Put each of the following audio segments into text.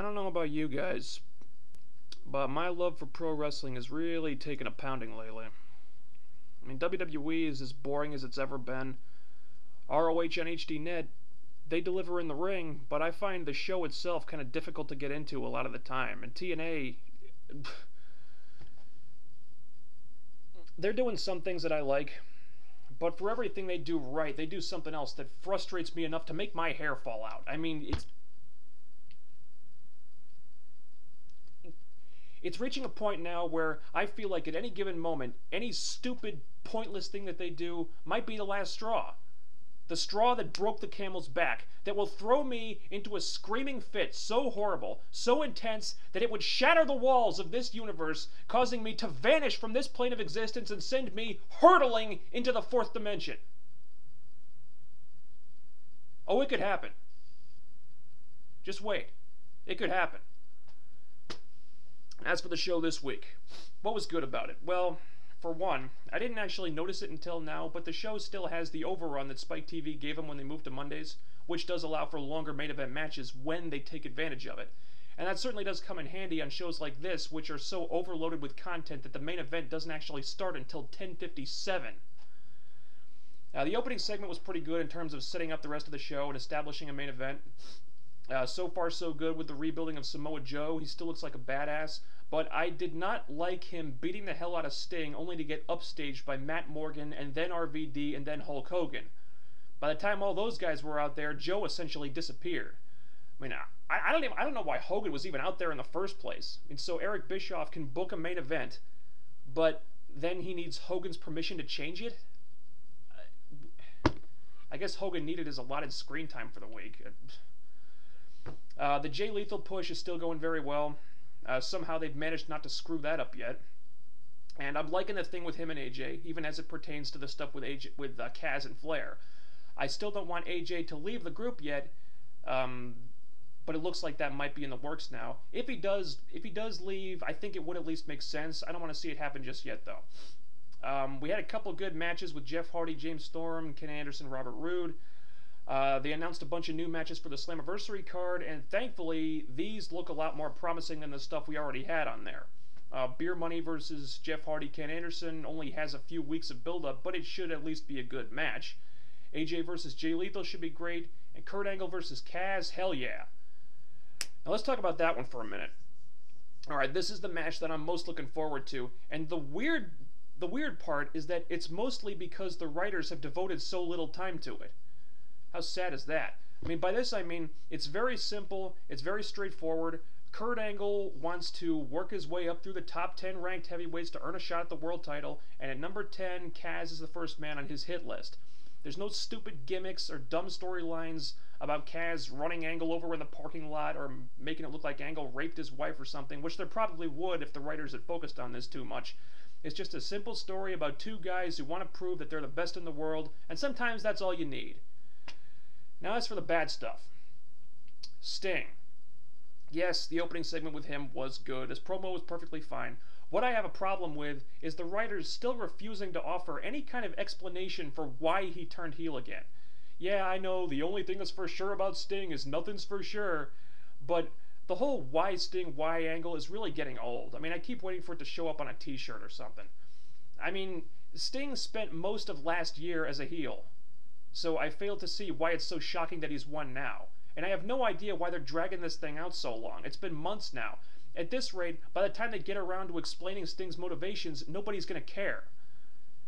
I don't know about you guys, but my love for pro wrestling has really taken a pounding lately. I mean, WWE is as boring as it's ever been. ROH and HDNet, they deliver in the ring, but I find the show itself kind of difficult to get into a lot of the time. And TNA, they're doing some things that I like, but for everything they do right, they do something else that frustrates me enough to make my hair fall out. I mean, it's reaching a point now where I feel like at any given moment, any stupid, pointless thing that they do might be the last straw. The straw that broke the camel's back, that will throw me into a screaming fit so horrible, so intense, that it would shatter the walls of this universe, causing me to vanish from this plane of existence and send me hurtling into the fourth dimension. Oh, it could happen. Just wait. It could happen. As for the show this week, what was good about it? Well, for one, I didn't actually notice it until now, but the show still has the overrun that Spike TV gave them when they moved to Mondays, which does allow for longer main event matches when they take advantage of it. And that certainly does come in handy on shows like this, which are so overloaded with content that the main event doesn't actually start until 10:57. Now, the opening segment was pretty good in terms of setting up the rest of the show and establishing a main event. So far, so good with the rebuilding of Samoa Joe. He still looks like a badass, but I did not like him beating the hell out of Sting only to get upstaged by Matt Morgan and then RVD and then Hulk Hogan. By the time all those guys were out there, Joe essentially disappeared. I mean, I don't know why Hogan was even out there in the first place. I mean, so Eric Bischoff can book a main event, but then he needs Hogan's permission to change it? I guess Hogan needed his allotted screen time for the week. The Jay Lethal push is still going very well. Somehow they've managed not to screw that up yet. And I'm liking the thing with him and AJ, even as it pertains to the stuff with Kaz and Flair. I still don't want AJ to leave the group yet, but it looks like that might be in the works now. If he does leave, I think it would at least make sense. I don't want to see it happen just yet, though. We had a couple good matches with Jeff Hardy, James Storm, Ken Anderson, Robert Roode. They announced a bunch of new matches for the Slammiversary card, and thankfully, these look a lot more promising than the stuff we already had on there. Beer Money versus Jeff Hardy, Ken Anderson only has a few weeks of build-up, but it should at least be a good match. AJ versus Jay Lethal should be great, and Kurt Angle versus Kaz, hell yeah. Now let's talk about that one for a minute. Alright, this is the match that I'm most looking forward to, and the weird part is that it's mostly because the writers have devoted so little time to it. How sad is that? I mean, by this I mean, it's very simple, it's very straightforward. Kurt Angle wants to work his way up through the top 10 ranked heavyweights to earn a shot at the world title, and at number 10, Kaz is the first man on his hit list. There's no stupid gimmicks or dumb storylines about Kaz running Angle over in the parking lot or making it look like Angle raped his wife or something, which there probably would if the writers had focused on this too much. It's just a simple story about two guys who want to prove that they're the best in the world, and sometimes that's all you need. Now as for the bad stuff. Sting. Yes, the opening segment with him was good. His promo was perfectly fine. What I have a problem with is the writers still refusing to offer any kind of explanation for why he turned heel again. Yeah, I know, the only thing that's for sure about Sting is nothing's for sure, but the whole why Sting, why angle is really getting old. I mean, I keep waiting for it to show up on a t-shirt or something. I mean, Sting spent most of last year as a heel. So I fail to see why it's so shocking that he's won now. And I have no idea why they're dragging this thing out so long. It's been months now. At this rate, by the time they get around to explaining Sting's motivations, nobody's going to care.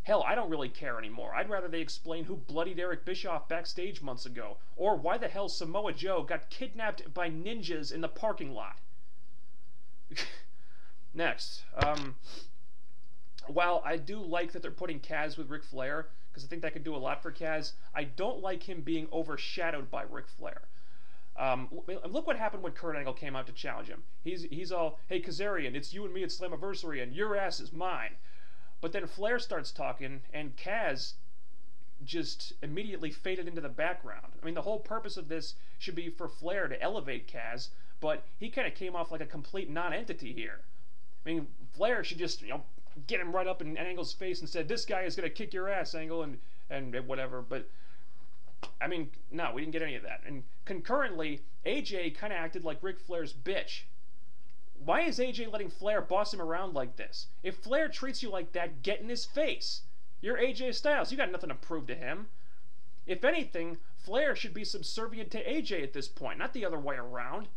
Hell, I don't really care anymore. I'd rather they explain who bloodied Eric Bischoff backstage months ago, or why the hell Samoa Joe got kidnapped by ninjas in the parking lot. Next, while I do like that they're putting Kaz with Ric Flair, because I think that could do a lot for Kaz, I don't like him being overshadowed by Ric Flair. Look what happened when Kurt Angle came out to challenge him. He's all, hey Kazarian, it's you and me at Slammiversary, and your ass is mine. But then Flair starts talking, and Kaz just immediately faded into the background. I mean, the whole purpose of this should be for Flair to elevate Kaz, but he kind of came off like a complete non-entity here. I mean, Flair should just, get him right up in Angle's face and said, this guy is going to kick your ass, Angle, and whatever. But I mean, no, we didn't get any of that. And concurrently, AJ kind of acted like Ric Flair's bitch. Why is AJ letting Flair boss him around like this? If Flair treats you like that, get in his face. You're AJ Styles. You got nothing to prove to him. If anything, Flair should be subservient to AJ at this point, not the other way around.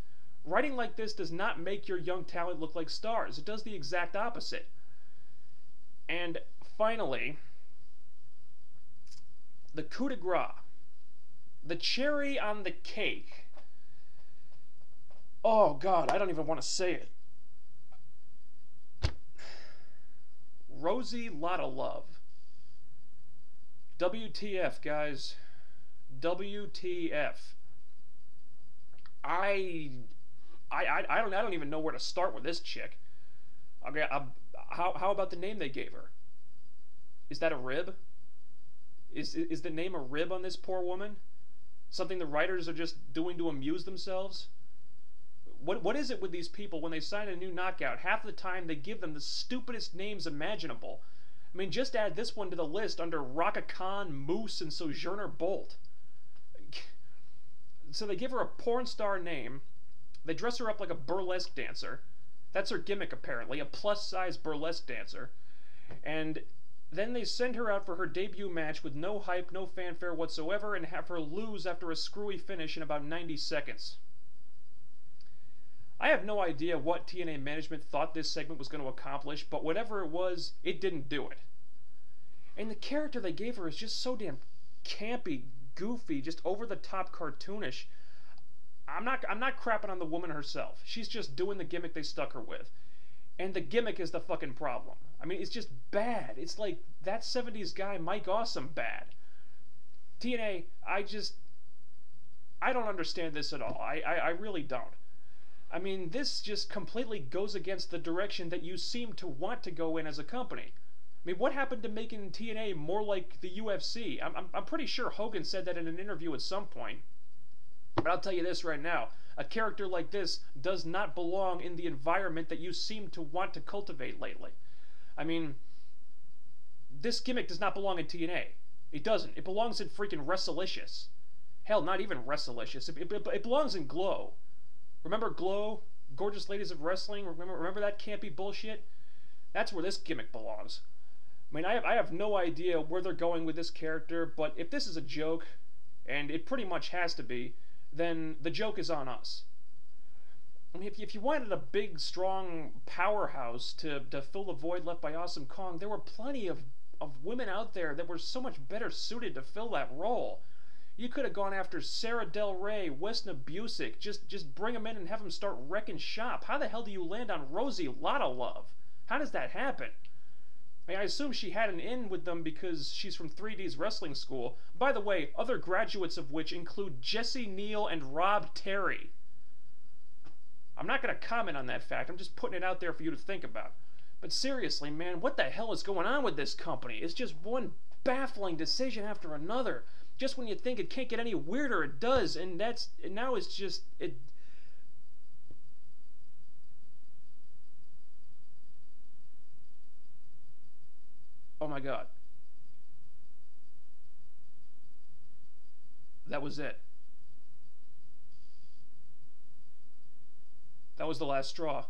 Writing like this does not make your young talent look like stars. It does the exact opposite. And finally, the coup de grace. The cherry on the cake. Oh, God, I don't even want to say it. Rosie Lotta Love. WTF, guys. WTF. I don't even know where to start with this chick. Okay, how about the name they gave her? Is that a rib? Is the name a rib on this poor woman? Something the writers are just doing to amuse themselves? What is it with these people when they sign a new knockout? Half the time they give them the stupidest names imaginable. I mean, just add this one to the list under Raka Khan, Moose, and Sojourner Bolt. So they give her a porn star name. They dress her up like a burlesque dancer. That's her gimmick, apparently, a plus-size burlesque dancer. And then they send her out for her debut match with no hype, no fanfare whatsoever, and have her lose after a screwy finish in about 90 seconds. I have no idea what TNA management thought this segment was going to accomplish, but whatever it was, it didn't do it. And the character they gave her is just so damn campy, goofy, just over-the-top cartoonish. I'm not crapping on the woman herself. She's just doing the gimmick they stuck her with. And the gimmick is the fucking problem. I mean, it's just bad. It's like that 70s guy Mike Awesome bad. TNA, I don't understand this at all. I really don't. I mean, this just completely goes against the direction that you seem to want to go in as a company. I mean, what happened to making TNA more like the UFC? I'm pretty sure Hogan said that in an interview at some point. But I'll tell you this right now. A character like this does not belong in the environment that you seem to want to cultivate lately. I mean, this gimmick does not belong in TNA. It doesn't. It belongs in freaking Wrestlicious. Hell, not even Wrestlicious. It belongs in Glow. Remember Glow? Gorgeous Ladies of Wrestling? Remember that campy bullshit? That's where this gimmick belongs. I mean, I have no idea where they're going with this character, but if this is a joke, and it pretty much has to be, then the joke is on us. I mean, if you wanted a big, strong powerhouse to fill the void left by Awesome Kong, there were plenty of women out there that were so much better suited to fill that role. You could have gone after Sarah Del Rey, Wesna Busick, just bring them in and have them start wrecking shop. How the hell do you land on Rosie Lotta Love? How does that happen? I mean, I assume she had an in with them because she's from 3D's wrestling school. By the way, other graduates of which include Jesse Neal and Rob Terry. I'm not going to comment on that fact. I'm just putting it out there for you to think about. But seriously, man, what the hell is going on with this company? It's just one baffling decision after another. Just when you think it can't get any weirder, it does. And now it's just... Oh my God. That was it. That was the last straw.